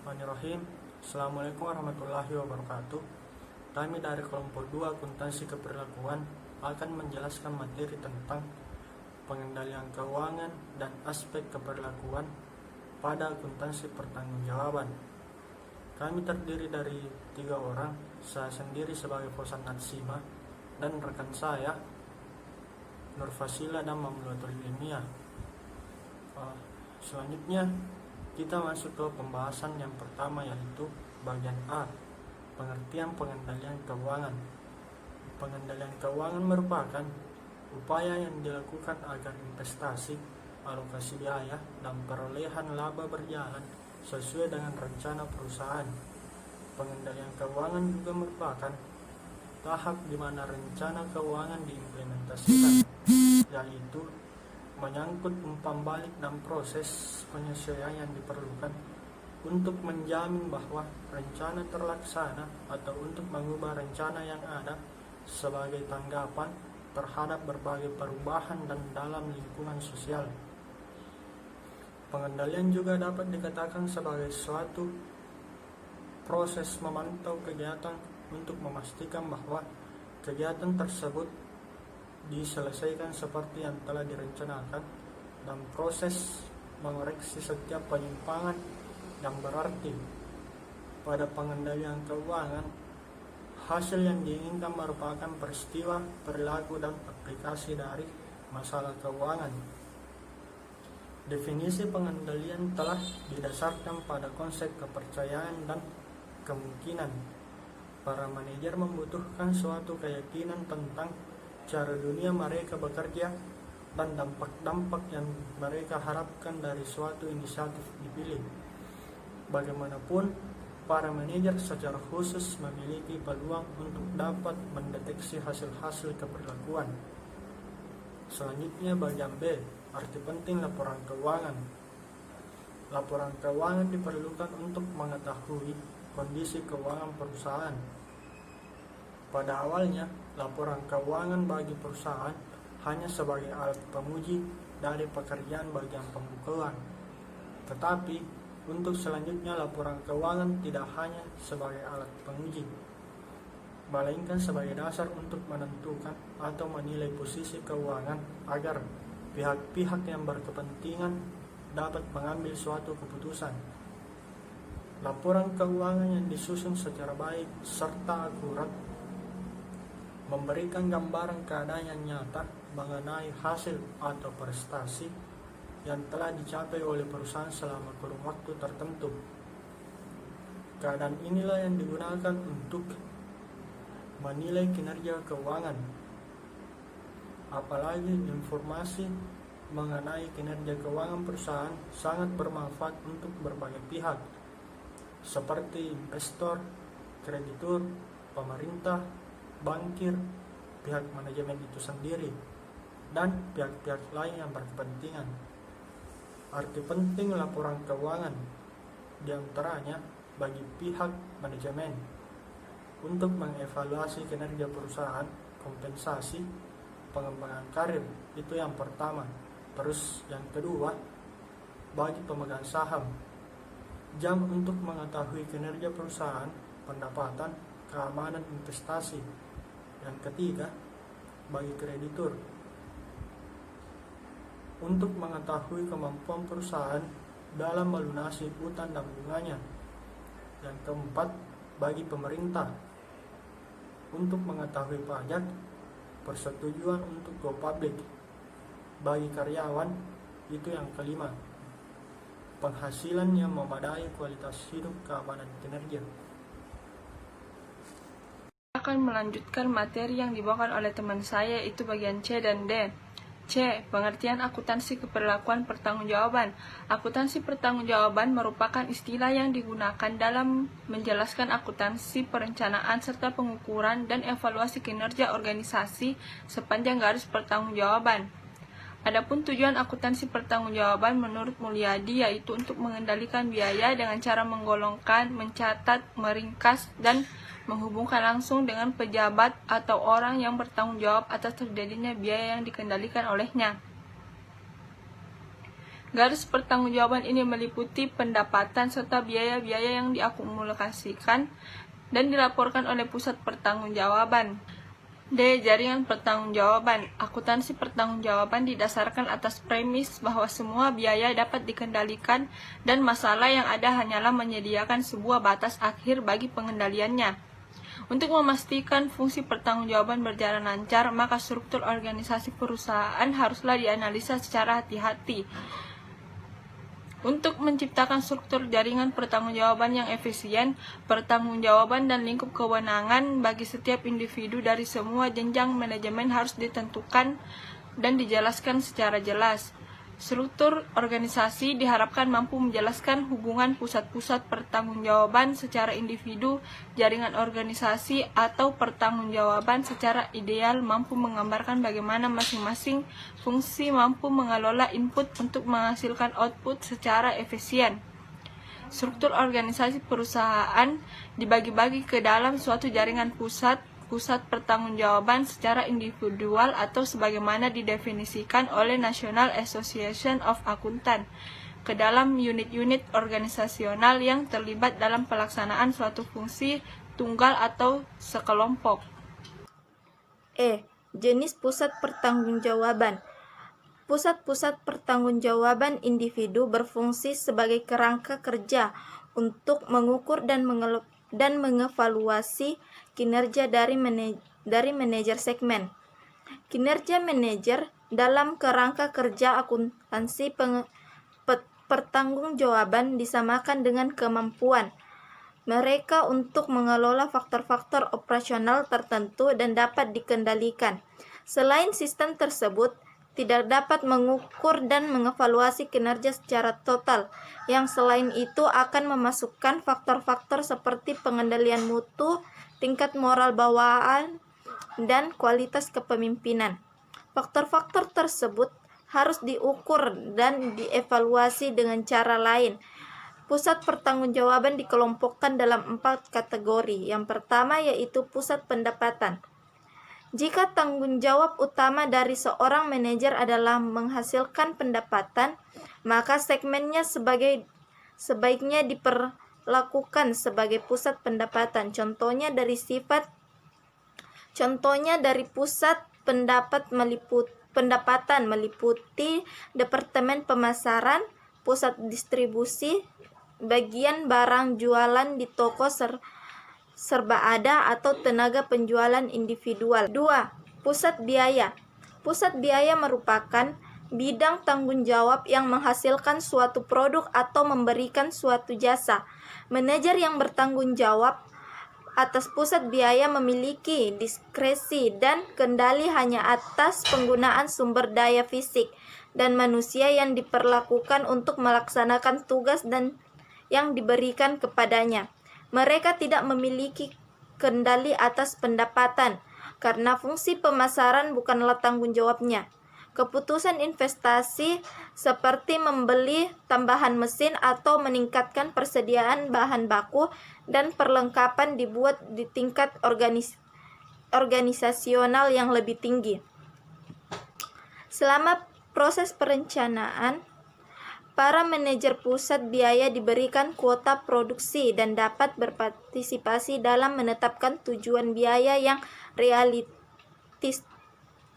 Bismillahirrahmanirrahim. Assalamualaikum warahmatullahi wabarakatuh. Kami dari kelompok 2 akuntansi keperlakuan akan menjelaskan materi tentang pengendalian keuangan dan aspek keperlakuan pada akuntansi pertanggungjawaban. Kami terdiri dari 3 orang, saya sendiri sebagai Fosan Natsima dan rekan saya Nur Fasila dan Mamluatul Ilmiah. Selanjutnya kita masuk ke pembahasan yang pertama, yaitu bagian A, pengertian pengendalian keuangan. Pengendalian keuangan merupakan upaya yang dilakukan agar investasi, alokasi biaya, dan perolehan laba berjalan sesuai dengan rencana perusahaan. Pengendalian keuangan juga merupakan tahap di mana rencana keuangan diimplementasikan, yaitu menyangkut umpan balik dan proses penyesuaian yang diperlukan untuk menjamin bahwa rencana terlaksana atau untuk mengubah rencana yang ada sebagai tanggapan terhadap berbagai perubahan dan dalam lingkungan sosial. Pengendalian juga dapat dikatakan sebagai suatu proses memantau kegiatan untuk memastikan bahwa kegiatan tersebut diselesaikan seperti yang telah direncanakan, dan proses mengoreksi setiap penyimpangan yang berarti. Pada pengendalian keuangan, hasil yang diinginkan merupakan peristiwa, perilaku, dan aplikasi dari masalah keuangan. Definisi pengendalian telah didasarkan pada konsep kepercayaan dan kemungkinan. Para manajer membutuhkan suatu keyakinan tentang cara dunia mereka bekerja dan dampak-dampak yang mereka harapkan dari suatu inisiatif dipilih. Bagaimanapun, para manajer secara khusus memiliki peluang untuk dapat mendeteksi hasil-hasil keperlakuan. Selanjutnya bagian B, arti penting laporan keuangan. Laporan keuangan diperlukan untuk mengetahui kondisi keuangan perusahaan. Pada awalnya, laporan keuangan bagi perusahaan hanya sebagai alat penguji dari pekerjaan bagian pembukuan. Tetapi, untuk selanjutnya laporan keuangan tidak hanya sebagai alat penguji, melainkan sebagai dasar untuk menentukan atau menilai posisi keuangan agar pihak-pihak yang berkepentingan dapat mengambil suatu keputusan. Laporan keuangan yang disusun secara baik serta akurat memberikan gambaran keadaan yang nyata mengenai hasil atau prestasi yang telah dicapai oleh perusahaan selama kurun waktu tertentu. Keadaan inilah yang digunakan untuk menilai kinerja keuangan. Apalagi informasi mengenai kinerja keuangan perusahaan sangat bermanfaat untuk berbagai pihak, seperti investor, kreditur, pemerintah, bankir, pihak manajemen itu sendiri, dan pihak-pihak lain yang berkepentingan. Arti penting laporan keuangan diantaranya bagi pihak manajemen untuk mengevaluasi kinerja perusahaan, kompensasi, pengembangan karir, itu yang pertama. Terus yang kedua, bagi pemegang saham, jam untuk mengetahui kinerja perusahaan, pendapatan, keamanan investasi. Yang ketiga, bagi kreditur, untuk mengetahui kemampuan perusahaan dalam melunasi utang dan bunganya. Yang keempat, bagi pemerintah, untuk mengetahui pajak, persetujuan untuk go public. Bagi karyawan, itu yang kelima, penghasilan yang memadai, kualitas hidup, keamanan kinerja. Akan melanjutkan materi yang dibawakan oleh teman saya, yaitu bagian C dan D. C. Pengertian akuntansi keperlakuan pertanggungjawaban. Akuntansi pertanggungjawaban merupakan istilah yang digunakan dalam menjelaskan akuntansi perencanaan serta pengukuran dan evaluasi kinerja organisasi sepanjang garis pertanggungjawaban. Adapun tujuan akuntansi pertanggungjawaban menurut Mulyadi yaitu untuk mengendalikan biaya dengan cara menggolongkan, mencatat, meringkas, dan menghubungkan langsung dengan pejabat atau orang yang bertanggung jawab atas terjadinya biaya yang dikendalikan olehnya. Garis pertanggungjawaban ini meliputi pendapatan serta biaya-biaya yang diakumulasikan dan dilaporkan oleh pusat pertanggungjawaban. D. Jaringan pertanggungjawaban. Akuntansi pertanggungjawaban didasarkan atas premis bahwa semua biaya dapat dikendalikan dan masalah yang ada hanyalah menyediakan sebuah batas akhir bagi pengendaliannya. Untuk memastikan fungsi pertanggungjawaban berjalan lancar, maka struktur organisasi perusahaan haruslah dianalisa secara hati-hati. Untuk menciptakan struktur jaringan pertanggungjawaban yang efisien, pertanggungjawaban dan lingkup kewenangan bagi setiap individu dari semua jenjang manajemen harus ditentukan dan dijelaskan secara jelas. Struktur organisasi diharapkan mampu menjelaskan hubungan pusat-pusat pertanggungjawaban secara individu, jaringan organisasi, atau pertanggungjawaban secara ideal, mampu menggambarkan bagaimana masing-masing fungsi mampu mengelola input untuk menghasilkan output secara efisien. Struktur organisasi perusahaan dibagi-bagi ke dalam suatu jaringan pusat pertanggungjawaban secara individual atau sebagaimana didefinisikan oleh National Association of Accountants ke dalam unit-unit organisasional yang terlibat dalam pelaksanaan suatu fungsi tunggal atau sekelompok. E. Jenis pusat pertanggungjawaban. Pusat-pusat pertanggungjawaban individu berfungsi sebagai kerangka kerja untuk mengukur dan mengevaluasi kinerja dari manajer segmen. Kinerja manajer dalam kerangka kerja akuntansi pertanggungjawaban disamakan dengan kemampuan mereka untuk mengelola faktor-faktor operasional tertentu dan dapat dikendalikan. Selain sistem tersebut tidak dapat mengukur dan mengevaluasi kinerja secara total, yang selain itu akan memasukkan faktor-faktor seperti pengendalian mutu, tingkat moral bawaan, dan kualitas kepemimpinan. Faktor-faktor tersebut harus diukur dan dievaluasi dengan cara lain. Pusat pertanggungjawaban dikelompokkan dalam 4 kategori. Yang pertama yaitu pusat pendapatan. Jika tanggung jawab utama dari seorang manajer adalah menghasilkan pendapatan, maka segmennya sebaiknya diperlakukan sebagai pusat pendapatan. Contohnya dari pusat pendapatan meliputi departemen pemasaran, pusat distribusi, bagian barang jualan di toko serba ada atau tenaga penjualan individual. 2. Pusat biaya. Pusat biaya merupakan bidang tanggung jawab yang menghasilkan suatu produk atau memberikan suatu jasa. Manajer yang bertanggung jawab atas pusat biaya memiliki diskresi dan kendali hanya atas penggunaan sumber daya fisik dan manusia yang diperlakukan untuk melaksanakan tugas dan yang diberikan kepadanya. Mereka tidak memiliki kendali atas pendapatan, karena fungsi pemasaran bukanlah tanggung jawabnya. Keputusan investasi seperti membeli tambahan mesin atau meningkatkan persediaan bahan baku dan perlengkapan dibuat di tingkat organisasional yang lebih tinggi. Selama proses perencanaan, para manajer pusat biaya diberikan kuota produksi dan dapat berpartisipasi dalam menetapkan tujuan biaya yang realistis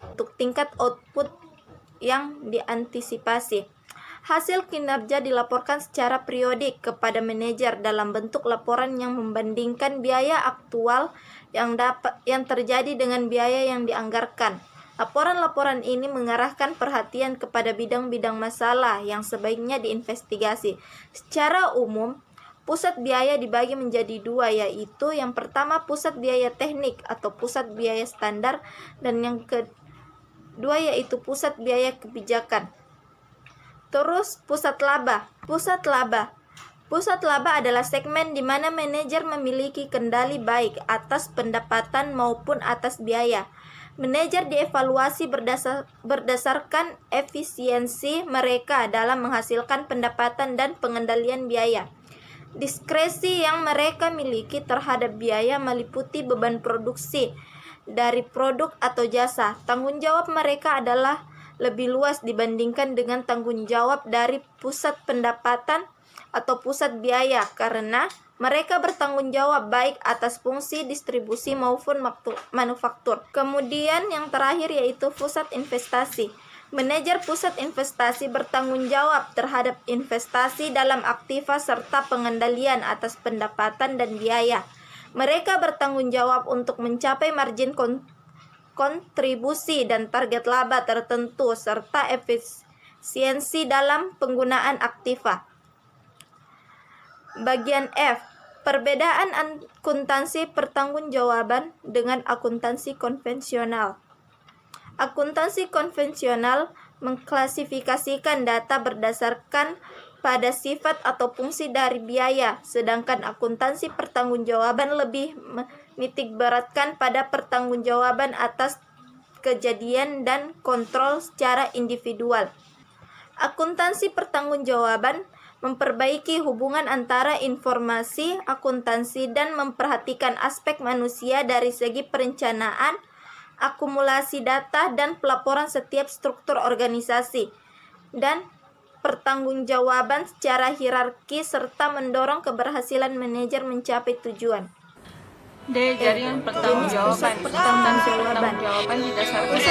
untuk tingkat output yang diantisipasi. Hasil kinerja dilaporkan secara periodik kepada manajer dalam bentuk laporan yang membandingkan biaya aktual yang terjadi dengan biaya yang dianggarkan. Laporan-laporan ini mengarahkan perhatian kepada bidang-bidang masalah yang sebaiknya diinvestigasi. Secara umum, pusat biaya dibagi menjadi 2, yaitu yang pertama pusat biaya teknik atau pusat biaya standar, dan yang kedua yaitu pusat biaya kebijakan. Terus pusat laba. Pusat laba adalah segmen di mana manajer memiliki kendali baik atas pendapatan maupun atas biaya. Manajer dievaluasi berdasarkan efisiensi mereka dalam menghasilkan pendapatan dan pengendalian biaya. Diskresi yang mereka miliki terhadap biaya meliputi beban produksi dari produk atau jasa. Tanggung jawab mereka adalah lebih luas dibandingkan dengan tanggung jawab dari pusat pendapatan atau pusat biaya, karena mereka bertanggung jawab baik atas fungsi distribusi maupun manufaktur. Kemudian yang terakhir yaitu pusat investasi. Manajer pusat investasi bertanggung jawab terhadap investasi dalam aktiva serta pengendalian atas pendapatan dan biaya. Mereka bertanggung jawab untuk mencapai margin kontribusi dan target laba tertentu serta efisiensi dalam penggunaan aktiva. Bagian F. Perbedaan akuntansi pertanggungjawaban dengan akuntansi konvensional. Akuntansi konvensional mengklasifikasikan data berdasarkan pada sifat atau fungsi dari biaya, sedangkan akuntansi pertanggungjawaban lebih menitikberatkan pada pertanggungjawaban atas kejadian dan kontrol secara individual. Akuntansi pertanggungjawaban memperbaiki hubungan antara informasi akuntansi dan memperhatikan aspek manusia dari segi perencanaan, akumulasi data, dan pelaporan setiap struktur organisasi, dan pertanggungjawaban secara hierarki serta mendorong keberhasilan manajer mencapai tujuan. D. Jaringan pertanggungjawaban. Pertanggungjawaban didasarkan